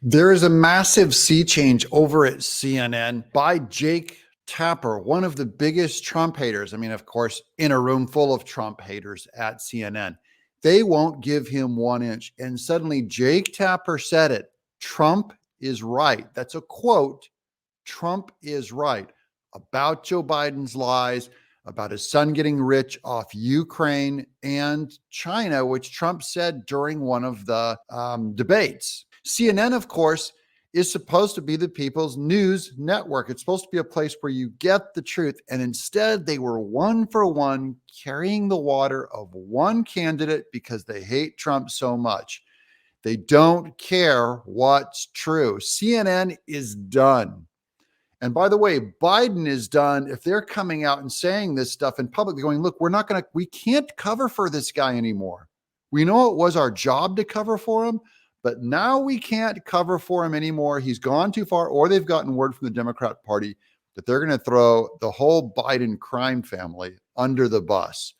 There is a massive sea change over at CNN by Jake Tapper, one of the biggest Trump haters. I mean, of course, in a room full of Trump haters at CNN. They won't give him 1 inch. And suddenly Jake Tapper said it. Trump is right. That's a quote. Trump is right about Joe Biden's lies, about his son getting rich off Ukraine and China, which Trump said during one of the debates. CNN, of course, is supposed to be the people's news network. It's supposed to be a place where you get the truth. And instead, they were one for one carrying the water of one candidate because they hate Trump so much. They don't care what's true. CNN is done. And by the way, Biden is done. If they're coming out and saying this stuff in public, they're going, look, we can't cover for this guy anymore. We know it was our job to cover for him, but now we can't cover for him anymore. He's gone too far, or they've gotten word from the Democrat Party that they're going to throw the whole Biden crime family under the bus.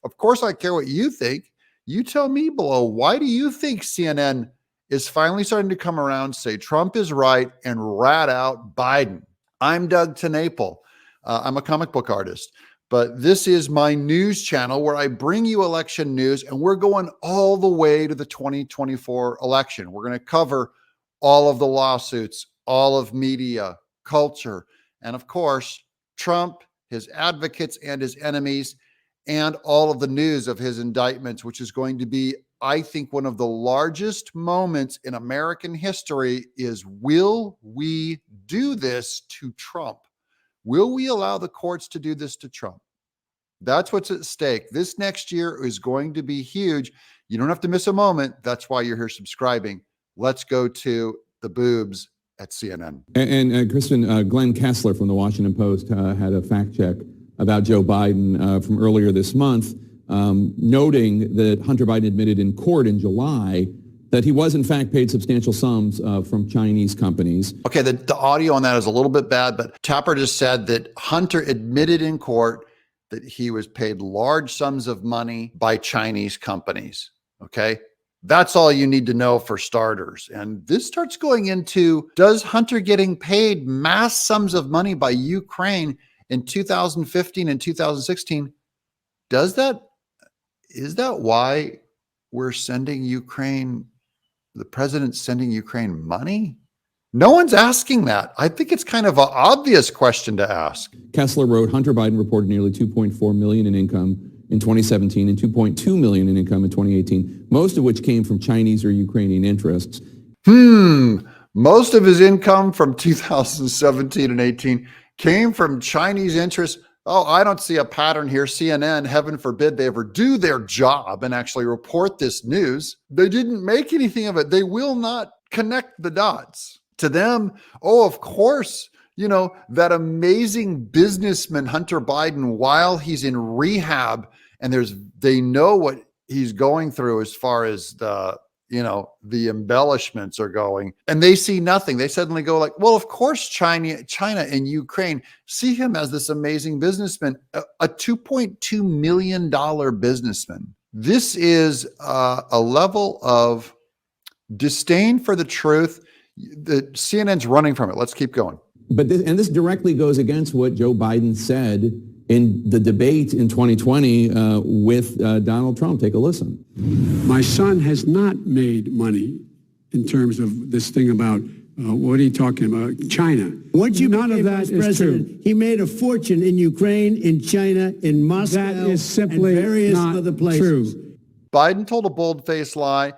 Of course, I care what you think. You tell me below, why do you think CNN is finally starting to come around, say Trump is right, and rat out Biden? I'm Doug TenNapel. I'm a comic book artist, but this is my news channel where I bring you election news, and we're going all the way to the 2024 election. We're going to cover all of the lawsuits, all of media, culture, and of course, Trump, his advocates and his enemies, and all of the news of his indictments, which is going to be, I think, one of the largest moments in American history. Is, will we do this to Trump? Will we allow the courts to do this to Trump? That's what's at stake. This next year is going to be huge. You don't have to miss a moment. That's why you're here subscribing. Let's go to the boobs at CNN. And Kristen, Glenn Kessler from the Washington Post had a fact check about Joe Biden from earlier this month, noting that Hunter Biden admitted in court in July that he was in fact paid substantial sums from Chinese companies. Okay, the audio on that is a little bit bad, but Tapper just said that Hunter admitted in court that he was paid large sums of money by Chinese companies. Okay, that's all you need to know for starters. And this starts going into, does Hunter getting paid mass sums of money by Ukraine in 2015 and 2016, is that why we're sending Ukraine, the president's sending Ukraine money? No one's asking that. I think it's kind of an obvious question to ask. Kessler wrote, Hunter Biden reported nearly $2.4 million in income in 2017 and $2.2 million in income in 2018, most of which came from Chinese or Ukrainian interests. Most of his income from 2017 and 18 came from Chinese interests. Oh, I don't see a pattern here. CNN, heaven forbid they ever do their job and actually report this news. They didn't make anything of it. They will not connect the dots. To them, oh, of course, that amazing businessman, Hunter Biden, while he's in rehab and they know what he's going through as far as the embellishments are going, and they see nothing. They suddenly go like, well, of course, China and Ukraine see him as this amazing businessman, a $2.2 million businessman. This is a level of disdain for the truth that CNN's running from it. Let's keep going. But this directly goes against what Joe Biden said in the debate in 2020 with Donald Trump. Take a listen. My son has not made money in terms of this thing about, what are you talking about? China. Once you None of became that vice is president, true. he made a fortune in Ukraine, in China, in Moscow, That is simply and various not other places. true. Biden told a bold-faced lie.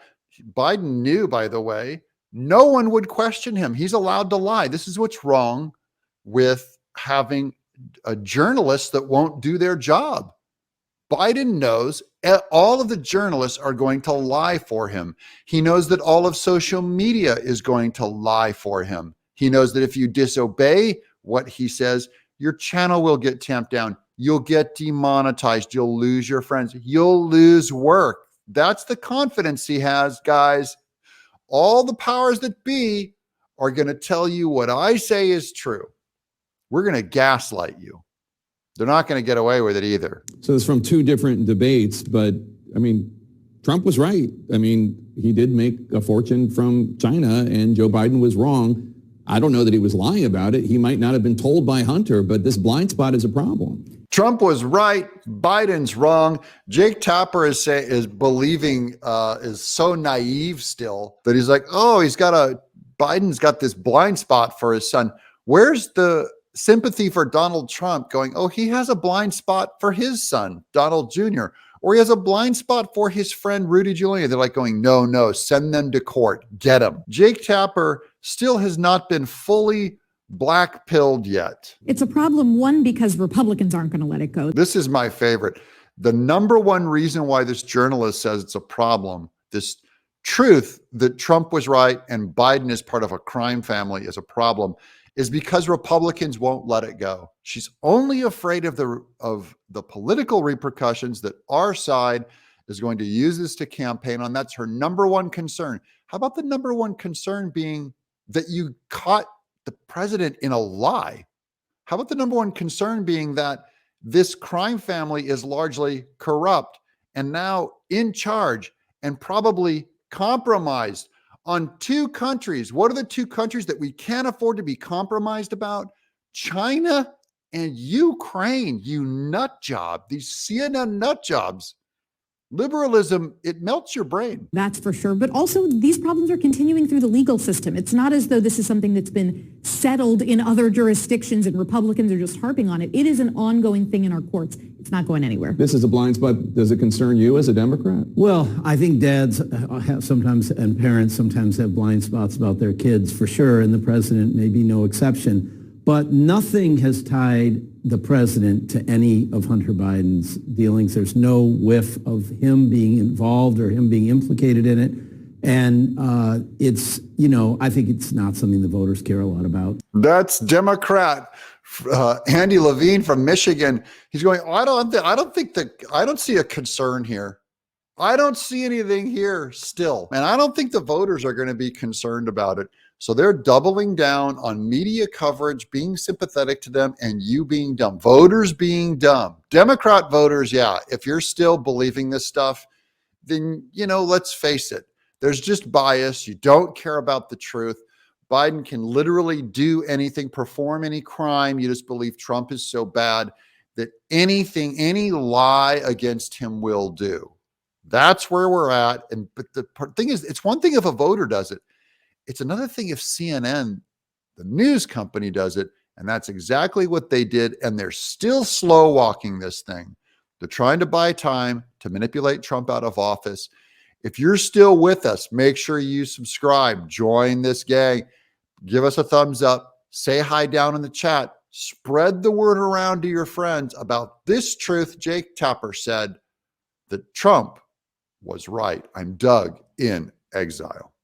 Biden knew, by the way, no one would question him. He's allowed to lie. This is what's wrong with having a journalist that won't do their job. Biden knows all of the journalists are going to lie for him. He knows that all of social media is going to lie for him. He knows that if you disobey what he says, your channel will get tamped down. You'll get demonetized. You'll lose your friends. You'll lose work. That's the confidence he has, guys. All the powers that be are going to tell you what I say is true. We're going to gaslight you. They're not going to get away with it either. So it's from two different debates, but I mean, Trump was right. I mean, he did make a fortune from China, and Joe Biden was wrong. I don't know that he was lying about it. He might not have been told by Hunter, but this blind spot is a problem. Trump was right. Biden's wrong. Jake Tapper is believing, is so naive still that he's like, oh, Biden's got this blind spot for his son. Where's the sympathy for Donald Trump going, oh, he has a blind spot for his son, Donald Jr., or he has a blind spot for his friend Rudy Giuliani? They're like going, no, send them to court. Get them. Jake Tapper still has not been fully black-pilled yet. It's a problem, one, because Republicans aren't going to let it go. This is my favorite. The number one reason why this journalist says it's a problem, this truth that Trump was right and Biden is part of a crime family is a problem, is because Republicans won't let it go. She's only afraid of the political repercussions that our side is going to use this to campaign on. That's her number one concern. How about the number one concern being that you caught the president in a lie? How about the number one concern being that this crime family is largely corrupt and now in charge and probably compromised on two countries? What are the two countries that we can't afford to be compromised about? China and Ukraine, you nut job. These CNN nut jobs. Liberalism, it melts your brain. That's for sure. But also, these problems are continuing through the legal system. It's not as though this is something that's been settled in other jurisdictions and Republicans are just harping on it. It is an ongoing thing in our courts. It's not going anywhere. This is a blind spot. Does it concern you as a Democrat? Well, I think dads have sometimes, and parents sometimes have blind spots about their kids, for sure, and the president may be no exception. But nothing has tied the president to any of Hunter Biden's dealings. There's no whiff of him being involved or him being implicated in it. And I think it's not something the voters care a lot about. That's Democrat Andy Levine from Michigan. He's going, I don't see a concern here. I don't see anything here still. And I don't think the voters are going to be concerned about it. So they're doubling down on media coverage, being sympathetic to them, and you being dumb. Voters being dumb. Democrat voters, yeah, if you're still believing this stuff, then, let's face it. There's just bias. You don't care about the truth. Biden can literally do anything, perform any crime. You just believe Trump is so bad that any lie against him will do. That's where we're at. But the thing is, it's one thing if a voter does it. It's another thing if CNN, the news company, does it, and that's exactly what they did, and they're still slow walking this thing. They're trying to buy time to manipulate Trump out of office. If you're still with us, make sure you subscribe, join this gang, give us a thumbs up, say hi down in the chat, spread the word around to your friends about this truth. Jake Tapper said that Trump was right. I'm Doug in Exile.